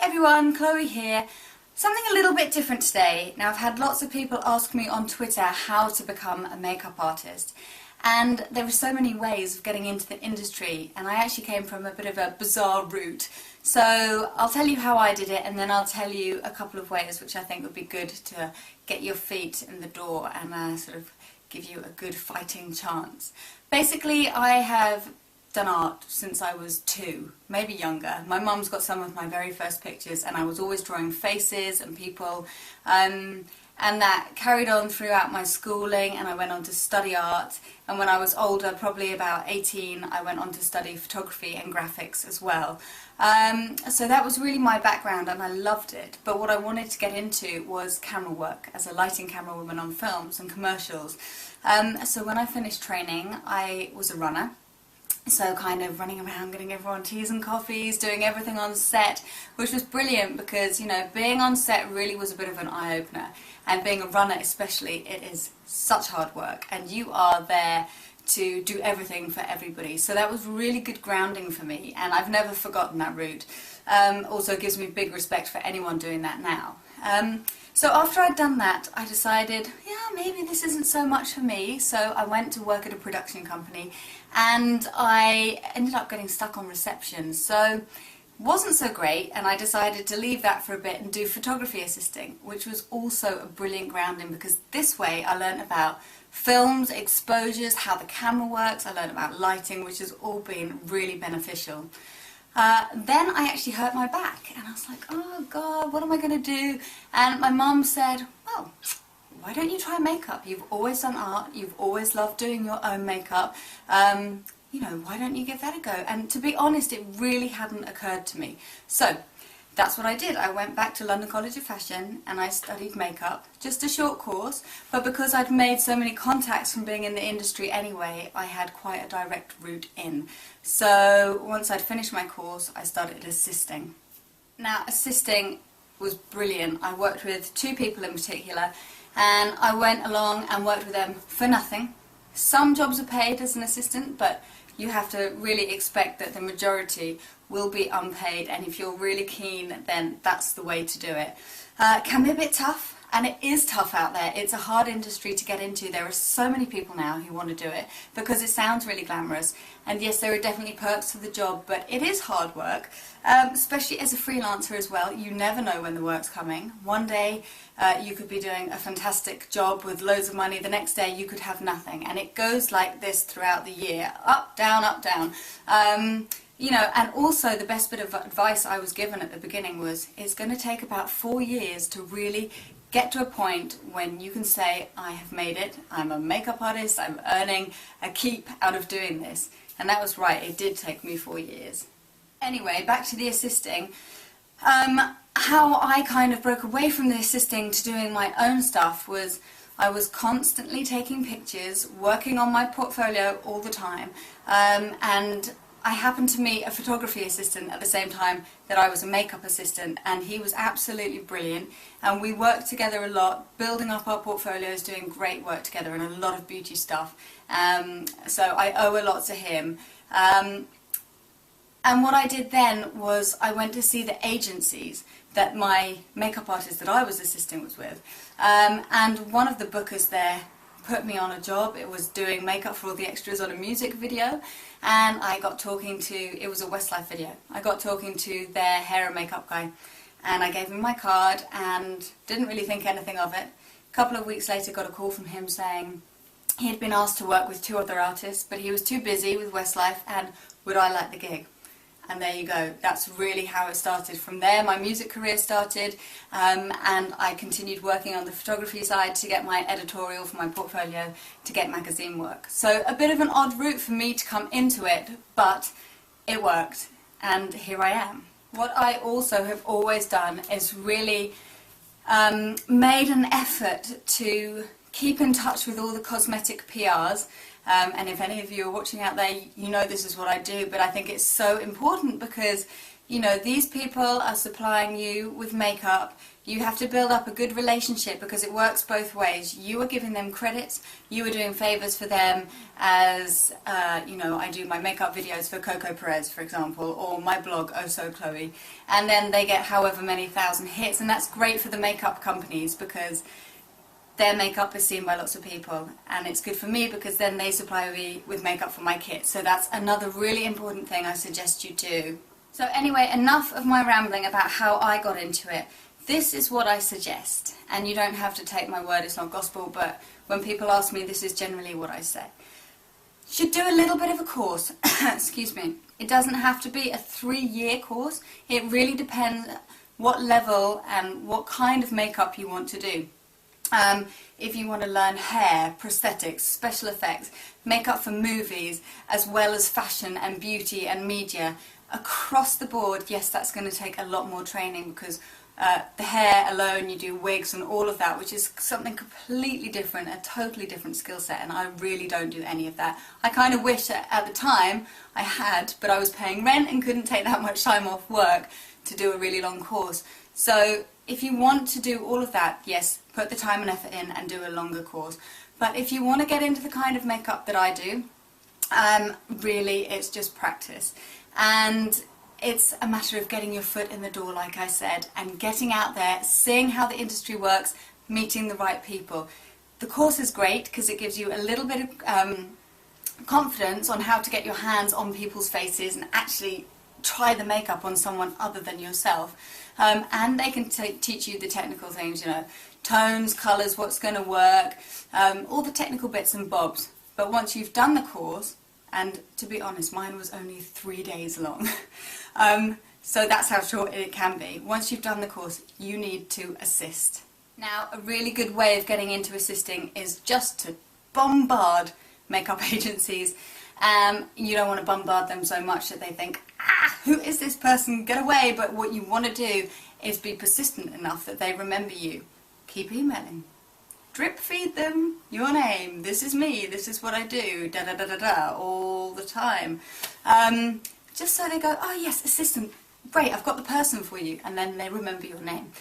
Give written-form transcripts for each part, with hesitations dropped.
everyone, Chloe here. Something a little bit different today. Now, I've had lots of people ask me on Twitter how to become a makeup artist, and there are so many ways of getting into the industry, and I actually came from a bit of a bizarre route. So I'll tell you how I did it, and then I'll tell you a couple of ways which I think would be good to get your feet in the door and sort of give you a good fighting chance. Basically, I have done art since I was 2, maybe younger. My mum's got some of my very first pictures, and I was always drawing faces and people, and that carried on throughout my schooling, and I went on to study art, and when I was older, probably about 18, I went on to study photography and graphics as well. So that was really my background, and I loved it, but what I wanted to get into was camera work as a lighting camera woman on films and commercials. So when I finished training, I was a runner. So kind of running around getting everyone teas and coffees, doing everything on set, which was brilliant because, you know, being on set really was a bit of an eye-opener, and being a runner especially, it is such hard work and you are there to do everything for everybody. So that was really good grounding for me, and I've never forgotten that route. Also gives me big respect for anyone doing that now. So after I'd done that, I decided, yeah, maybe this isn't so much for me, so I went to work at a production company, and I ended up getting stuck on reception, so wasn't so great, and I decided to leave that for a bit and do photography assisting, which was also a brilliant grounding because this way I learned about films, exposures, how the camera works, I learned about lighting, which has all been really beneficial. Then I actually hurt my back, and I was like, oh God, what am I going to do? And my mum said, well, why don't you try makeup? You've always done art, you've always loved doing your own makeup, you know, why don't you give that a go? And to be honest, it really hadn't occurred to me. So that's what I did. I went back to London College of Fashion and I studied makeup, just a short course, but because I'd made so many contacts from being in the industry anyway, I had quite a direct route in. So once I'd finished my course, I started assisting. Now, assisting was brilliant. I worked with 2 people in particular, and I went along and worked with them for nothing. Some jobs are paid as an assistant, but you have to really expect that the majority will be unpaid, and if you're really keen, then that's the way to do it. It can be a bit tough, and it is tough out there. It's a hard industry to get into. There are so many people now who want to do it because it sounds really glamorous, and yes, there are definitely perks to the job, but it is hard work, especially as a freelancer as well. You never know when the work's coming. One day you could be doing a fantastic job with loads of money, the next day you could have nothing, and it goes like this throughout the year, up, down, up, down. You know, and also the best bit of advice I was given at the beginning was, it's going to take about 4 years to really get to a point when you can say, I have made it, I'm a makeup artist, I'm earning a keep out of doing this. And that was right, it did take me 4 years. Anyway, back to the assisting. How I kind of broke away from the assisting to doing my own stuff was I was constantly taking pictures, working on my portfolio all the time, and I happened to meet a photography assistant at the same time that I was a makeup assistant, and he was absolutely brilliant, and we worked together a lot, building up our portfolios, doing great work together and a lot of beauty stuff, so I owe a lot to him. And what I did then was I went to see the agencies that my makeup artist that I was assisting was with, and one of the bookers there put me on a job. It was doing makeup for all the extras on a music video, and I got talking to, it was a Westlife video, I got talking to their hair and makeup guy, and I gave him my card and didn't really think anything of it. A couple of weeks later got a call from him saying he had been asked to work with 2 other artists, but he was too busy with Westlife, and would I like the gig? And there you go, that's really how it started. From there my music career started, and I continued working on the photography side to get my editorial for my portfolio, to get magazine work. So a bit of an odd route for me to come into it, but it worked, and here I am. What I also have always done is really made an effort to keep in touch with all the cosmetic PRs. And if any of you are watching out there, you know this is what I do, but I think it's so important because, You know, these people are supplying you with makeup. You have to build up a good relationship because it works both ways. You are giving them credits, you are doing favours for them as, you know, I do my makeup videos for Coco Perez, for example, or my blog, Oh So Chloe, and then they get however many thousand hits, and that's great for the makeup companies because their makeup is seen by lots of people, and it's good for me because then they supply me with makeup for my kit. So that's another really important thing I suggest you do. So anyway, enough of my rambling about how I got into it. This is what I suggest, and you don't have to take my word, it's not gospel, but when people ask me, this is generally what I say. You should do a little bit of a course. Excuse me. It doesn't have to be a 3-year course. It really depends what level and what kind of makeup you want to do. If you want to learn hair, prosthetics, special effects, makeup for movies, as well as fashion and beauty and media, across the board, yes, that's going to take a lot more training because the hair alone, you do wigs and all of that, which is something completely different, a totally different skill set, and I really don't do any of that. I kind of wish at the time I had, but I was paying rent and couldn't take that much time off work to do a really long course. So if you want to do all of that, yes, put the time and effort in and do a longer course. But if you want to get into the kind of makeup that I do, really it's just practice. And it's a matter of getting your foot in the door, like I said, and getting out there, seeing how the industry works, meeting the right people. The course is great because it gives you a little bit of confidence on how to get your hands on people's faces and actually try the makeup on someone other than yourself. And they can teach you the technical things, you know, tones, colours, what's going to work, all the technical bits and bobs. But once you've done the course, and to be honest, mine was only 3 days long, so that's how short it can be. Once you've done the course, you need to assist. Now, a really good way of getting into assisting is just to bombard makeup agencies. You don't want to bombard them so much that they think, who is this person, get away, but what you want to do is be persistent enough that they remember you. Keep emailing. Drip feed them your name, this is me, this is what I do, da da da da da, all the time. Just so they go, oh yes, assistant, great, I've got the person for you, and then they remember your name.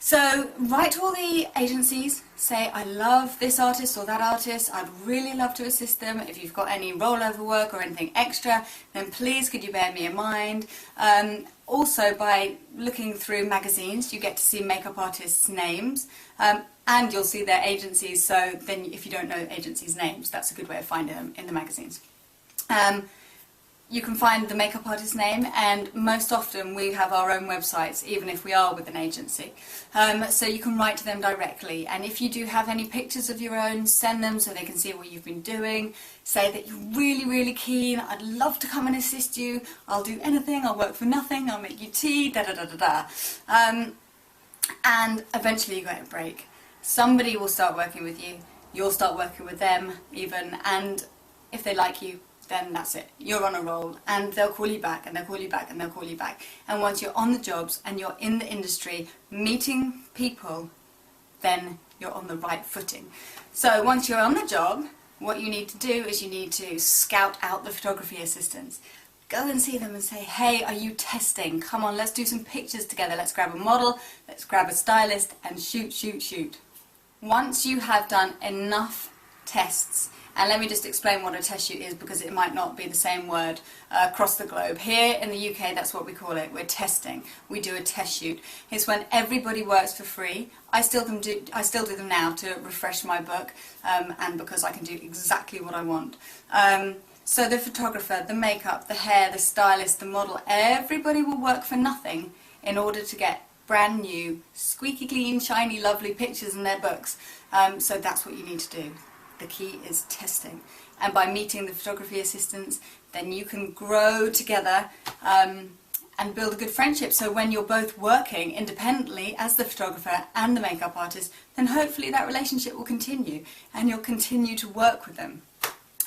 So write to all the agencies, say I love this artist or that artist, I'd really love to assist them. If you've got any rollover work or anything extra, then please could you bear me in mind. Also by looking through magazines you get to see makeup artists' names and you'll see their agencies, so then if you don't know agencies' names, that's a good way of finding them in the magazines. You can find the makeup artist's name, and most often we have our own websites, even if we are with an agency. So you can write to them directly, and if you do have any pictures of your own, send them so they can see what you've been doing. Say that you're really, really keen, I'd love to come and assist you, I'll do anything, I'll work for nothing, I'll make you tea, da da da da da. And eventually you get a break. Somebody will start working with you, you'll start working with them even, and if they like you, then that's it. You're on a roll, and they'll call you back, and they'll call you back, and they'll call you back. And once you're on the jobs and you're in the industry meeting people, then you're on the right footing. So once you're on the job, what you need to do is you need to scout out the photography assistants. Go and see them and say, hey, are you testing? Come on, let's do some pictures together. Let's grab a model, let's grab a stylist, and shoot, shoot, shoot. Once you have done enough tests, and let me just explain what a test shoot is because it might not be the same word across the globe. Here in the UK, that's what we call it. We're testing. We do a test shoot. It's when everybody works for free. I still do them now to refresh my book and because I can do exactly what I want. So the photographer, the makeup, the hair, the stylist, the model, everybody will work for nothing in order to get brand new, squeaky clean, shiny, lovely pictures in their books. So that's what you need to do. The key is testing, and by meeting the photography assistants, then you can grow together and build a good friendship. So when you're both working independently as the photographer and the makeup artist, then hopefully that relationship will continue and you'll continue to work with them.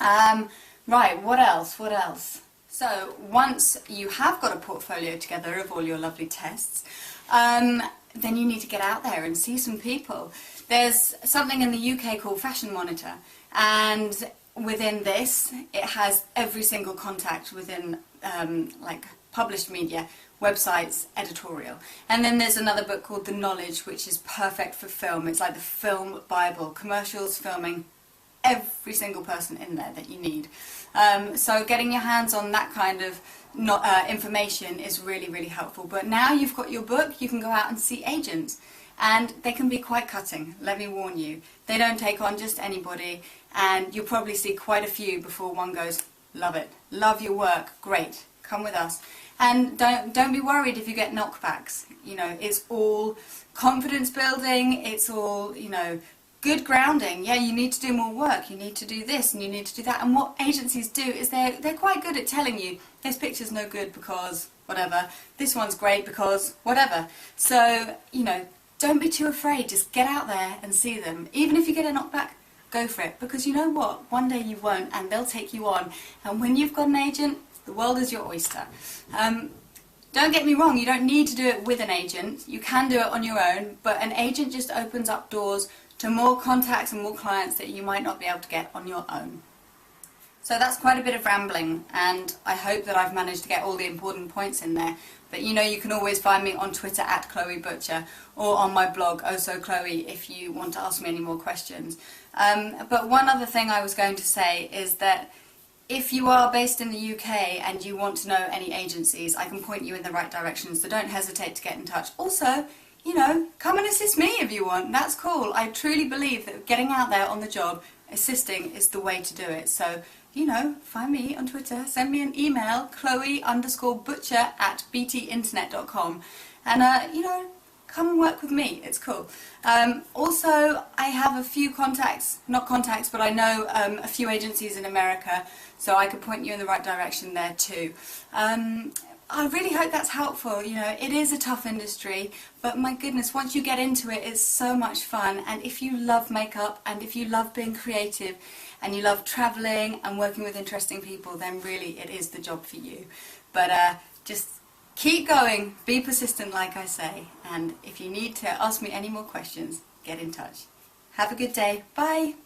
Right, what else? What else? So once you have got a portfolio together of all your lovely tests, then you need to get out there and see some people. There's something in the UK called Fashion Monitor, and within this, it has every single contact within like published media, websites, editorial. And then there's another book called The Knowledge, which is perfect for film. It's like the film Bible, commercials, filming, every single person in there that you need. So getting your hands on that kind of information is really, really helpful. But now you've got your book, you can go out and see agents. And they can be quite cutting, let me warn you. They don't take on just anybody, and you'll probably see quite a few before one goes, love it, love your work, great, come with us. And don't be worried if you get knockbacks. You know, it's all confidence building, it's all, you know, good grounding. Yeah, you need to do more work, you need to do this and you need to do that. And what agencies do is they're quite good at telling you, this picture's no good because whatever, this one's great because whatever. So, you know, don't be too afraid, just get out there and see them. Even if you get a knockback, go for it. Because you know what, one day you won't and they'll take you on. And when you've got an agent, the world is your oyster. Don't get me wrong, you don't need to do it with an agent. You can do it on your own, but an agent just opens up doors to more contacts and more clients that you might not be able to get on your own. So that's quite a bit of rambling, and I hope that I've managed to get all the important points in there. But you know, you can always find me on Twitter at Chloë Butcher, or on my blog, Oh So Chloe, if you want to ask me any more questions. But one other thing I was going to say is that if you are based in the UK and you want to know any agencies, I can point you in the right direction, so don't hesitate to get in touch. Also, you know, come and assist me if you want, that's cool. I truly believe that getting out there on the job, assisting is the way to do it. So, you know, find me on Twitter, send me an email, chloe_butcher@btinternet.com, and you know, come and work with me, it's cool. Also, I have a few contacts, not contacts, but I know a few agencies in America, so I could point you in the right direction there too. I really hope that's helpful. You know, it is a tough industry, but my goodness, once you get into it, it's so much fun. And if you love makeup, and if you love being creative, and you love traveling and working with interesting people, then really it is the job for you. But just keep going, be persistent like I say, and if you need to ask me any more questions, get in touch. Have a good day. Bye!